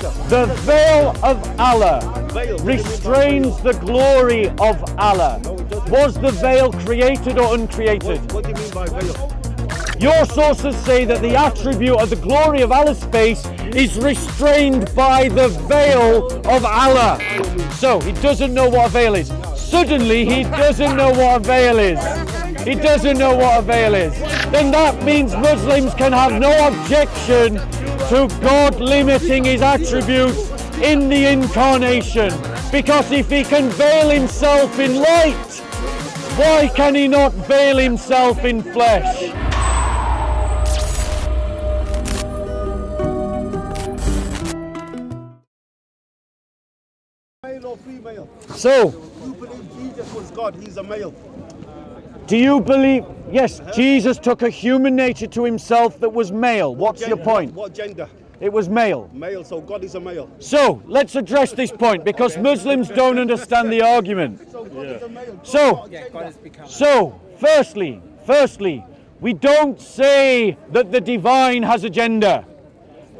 The veil of Allah restrains the glory of Allah. Was the veil created or uncreated? What do you mean by veil? Your sources say that the attribute of the glory of Allah's face is restrained by the veil of Allah. So he doesn't know what a veil is. Suddenly he doesn't know what a veil is. He doesn't know what a veil is. Then that means Muslims can have no objection to God limiting his attributes in the incarnation. Because if he can veil himself in light, why can he not veil himself in flesh? Male or female? So, You believe Jesus was God, he's a male. do you believe, yes, Jesus took a human nature to himself that was male. What's your point? What gender? It was male. Male, so God is a male. So, let's address this point because Muslims don't understand the argument. So God is a male. So, firstly, we don't say that the divine has a gender.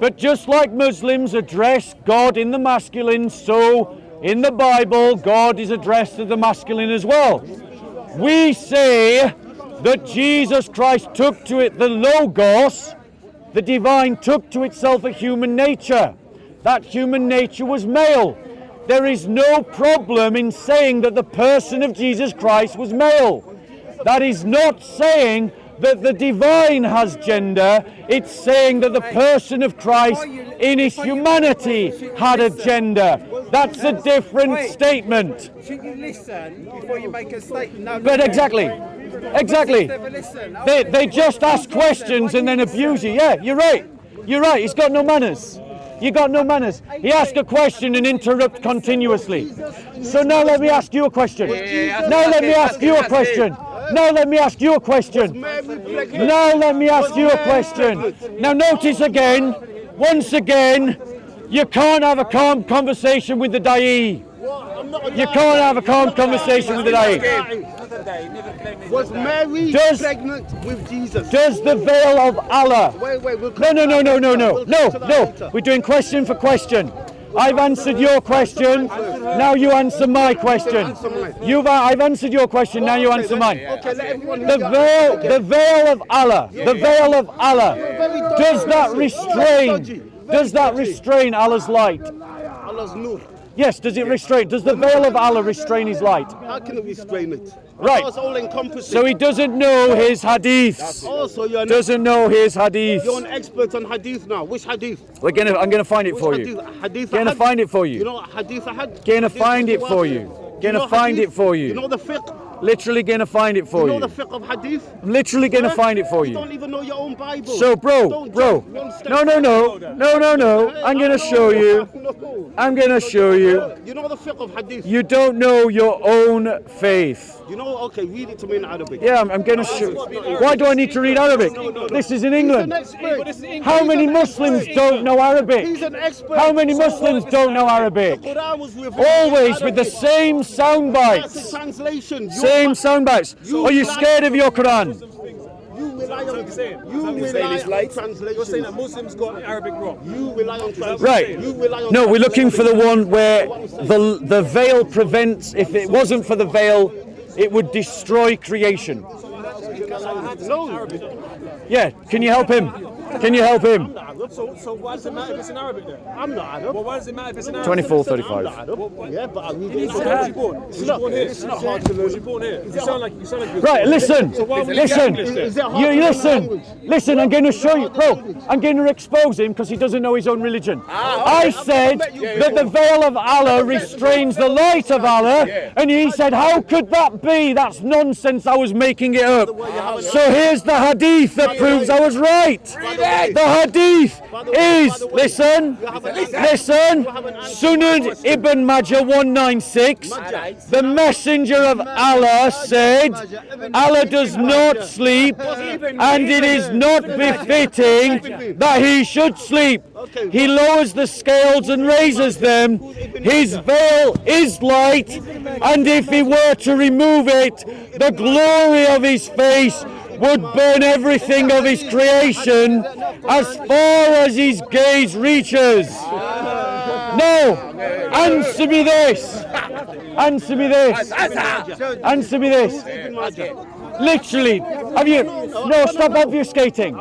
But just like Muslims address God in the masculine, so in the Bible, God is addressed as the masculine as well. We say that Jesus Christ took to it the Logos, the divine took to itself a human nature. That human nature was male. There is no problem in saying that the person of Jesus Christ was male. That is not saying that the divine has gender, it's saying that the person of Christ in his humanity had a gender. That's a different statement. Should you listen before you make a statement? No, But exactly. They just ask questions and then abuse you. Yeah, you're right. He's got no manners. You got no manners. He asked a question and interrupt continuously. So now let me ask you a question. Now let me ask you a question. Now let me ask you a question. Now notice again, once again, you can't have a calm conversation with the Da'i. You can't have a calm conversation with the Da'i. Was Mary pregnant with Jesus? Does the veil of Allah? No. No. We're doing question for question. I've answered your question, now you answer my question. I've answered your question, now you answer mine. The veil of Allah, does that restrain Allah's light? Allah's nur. Yes, does the veil of Allah restrain his light? How can it restrain it? Right. It's all encompassing. So he doesn't know his hadiths. Also, You're an expert on hadith now. Which hadith? I'm gonna find it for you. Gonna find it for you. You know what hadith ahad? Gonna find it for you. Gonna find it for you. You know the fiqh? Literally gonna find it for you. You know the fiqh of hadith? Literally gonna find it for You you. don't even know your own Bible. So bro. No. I'm gonna show you. I'm gonna show you. You know the fiqh of hadith? You don't know your own faith. You know, okay, read it to me in Arabic. Yeah, I'm gonna show. Why do I need to read Arabic? This is in England. How many Muslims don't know Arabic? He's an expert. How many Muslims don't know Arabic? Always with the same sound That's bites. a translation. Same sound bites. Are you scared of your Quran? You rely on translation. You're saying that Muslims got Arabic wrong. You rely on translation. Right. You rely on No, we're looking for the one where the veil prevents. If it wasn't for the veil, it would destroy creation. No. Yeah, can you help him? Can you help him? So why does it matter if it's in Arabic then? I'm not Arab. Well, why does it matter if it's in Arabic? 24:35. Yeah, but I read Was you born? Was you born here? It's not hard to learn. Was you born here? You sound like you're Right, listen. So why would you Listen. English then? Is it hard to learn language? Listen, I'm going to show you, bro. I'm going to expose him because he doesn't know his own religion. I said that the veil of Allah restrains the light of Allah, and he said, how could that be? That's nonsense. I was making it up. So here's the hadith that proves I was right. The hadith is, listen, Sunan Ibn Majah 196. The Messenger of Allah said, Allah does not sleep, and it is not befitting that he should sleep. He lowers the scales and raises them. His veil is light, and if he were to remove it, the glory of his face would burn everything of his creation as far as his gaze reaches. No. Answer me this. Answer me this. Answer me this. Literally, have you? No, stop obfuscating.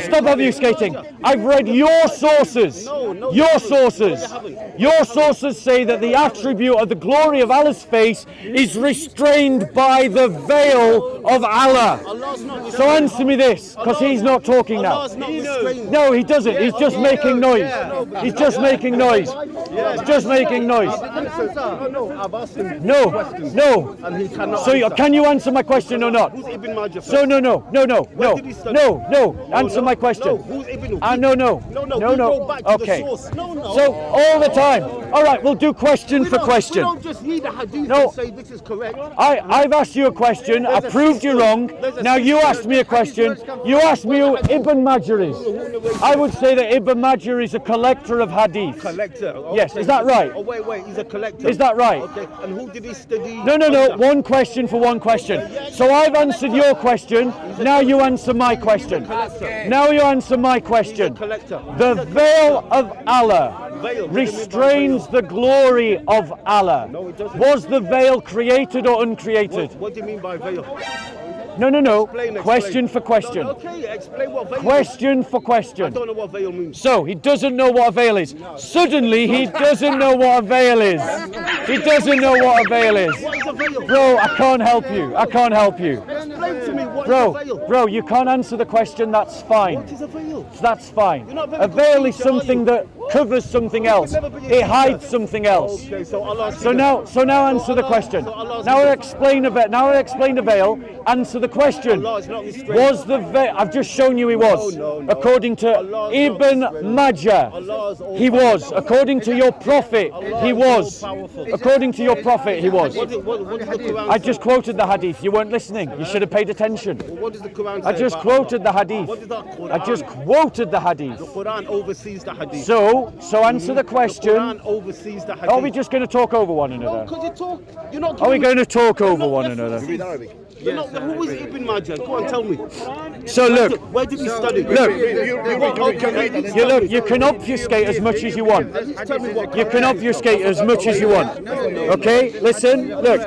Stop obfuscating. I've read your sources. Your sources. Your sources say that the attribute of the glory of Allah's face is restrained by the veil of Allah. So answer me this, because he's not talking now. No, he doesn't. He's just making noise. He's just making noise. He's just making noise. No, no. So can you answer my question or not? So no. Answer my question. No. Okay. So all the time. All right, we'll do question for question. We don't just read the hadith No. and say this is correct. I've asked you a question. I proved you wrong. Now you asked me a question. You asked me who Ibn Majah is. I would say that Ibn Majah is a collector of hadith. Collector. Okay. Yes, is that right? Oh wait, he's a collector. Is that right? Okay. And who did he study? No. One question for one question. So I've answered your question. Now you answer my question. Now you answer my question. The veil of Allah restrains the glory of Allah. Was the veil created or uncreated? What do you mean by veil? No. Explain. Question for question. Okay, explain what veil Question for I question. don't know what veil means. So he doesn't know what a veil is. Suddenly he doesn't know what a veil is. He doesn't know what a veil is. What is a veil? Bro, I can't help you. I can't help you. Explain to me what is a veil. Bro, you can't answer the question. That's fine. What is a veil? That's fine. You're not very A veil is good teacher, are something you? that covers something else. It hides something else. Okay, so Allah. So now answer the question. Now I explain a veil. Now I explain the veil. Answer the question. Was the veil? I've just shown you he was. No. According to Ibn Majah, he was. According to your prophet, he was. According to your prophet, he was. What does the Quran I just quoted the hadith. You weren't listening. You should have paid attention. What does the Quran say? I just about quoted the Allah? hadith. What is that Quran? I just quoted the hadith. The Quran oversees the hadith. So answer the The question. Quran oversees the hadith. Are we just going to talk over one another? Because you talk. You're not. Are we giving- going to talk over one another? You're not, who is Ibn Majah? Go on, tell me. So look, Where did he study? you can obfuscate as much as you want. You can obfuscate as much as you want. Okay, listen, look,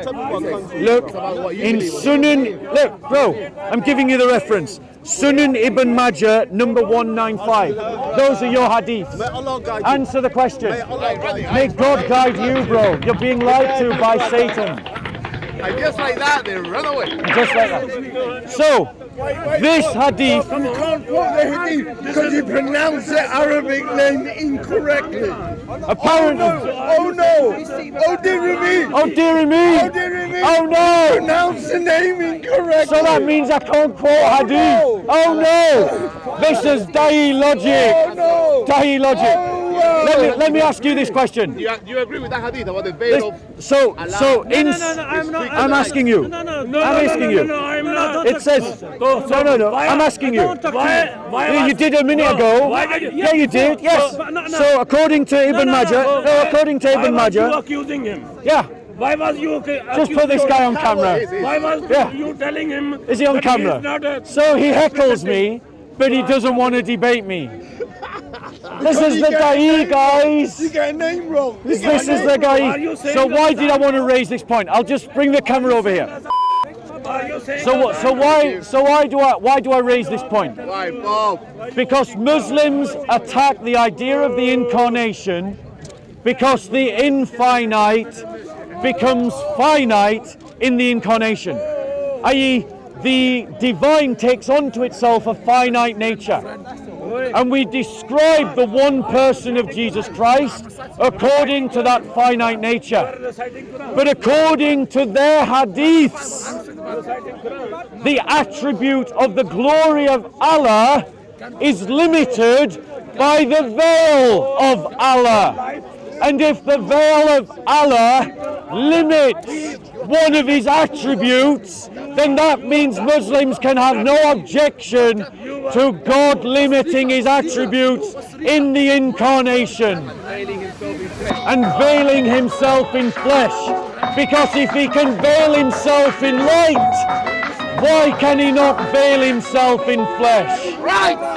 in Sunan, look, bro, I'm giving you the reference. Sunan Ibn Majah, number 195. Those are your hadiths. May Allah guide you. Answer the question. May Allah guide you. May God guide you, bro. You're being lied to by Satan. And just like that, they run away. Just like that. So, this hadith, You can't quote the hadith because you pronounce the Arabic name incorrectly. apparently. Oh no! Oh dear me! Oh dearie me! Oh dear me! Oh no! Pronounce the name incorrectly. So that means I can't quote hadith. Oh no! This is Da'i logic. Oh no! Da'i logic. Let me ask you this question. Do you agree with that hadith about the veil of So in I'm asking you. No, I'm asking you. I'm not. It says no. I'm asking you. Why You did a minute ago. Yeah, you did. Yes. So according to Ibn Majah, according to Ibn you Majah, accusing him? yeah. Why was you Just put this guy on camera. Why was Yeah. you telling him? Is he on that camera? is not a- So he heckles me, but he doesn't want to debate me. This is the Da'i, guys. you get a name wrong. This is the Are guy. you saying So that- why did I want to raise this point? I'll just bring the camera over here. Are you saying So what? So why do I raise this point? Why, Bob? Because Muslims attack the idea of the incarnation because the infinite becomes finite in the incarnation, i.e. the divine takes onto itself a finite nature. And we describe the one person of Jesus Christ according to that finite nature. But according to their hadiths, the attribute of the glory of Allah is limited by the veil of Allah. And if the veil of Allah limits one of his attributes, then that means Muslims can have no objection to God limiting his attributes in the incarnation and veiling himself in flesh. Because if he can veil himself in light, why can he not veil himself in flesh? Right!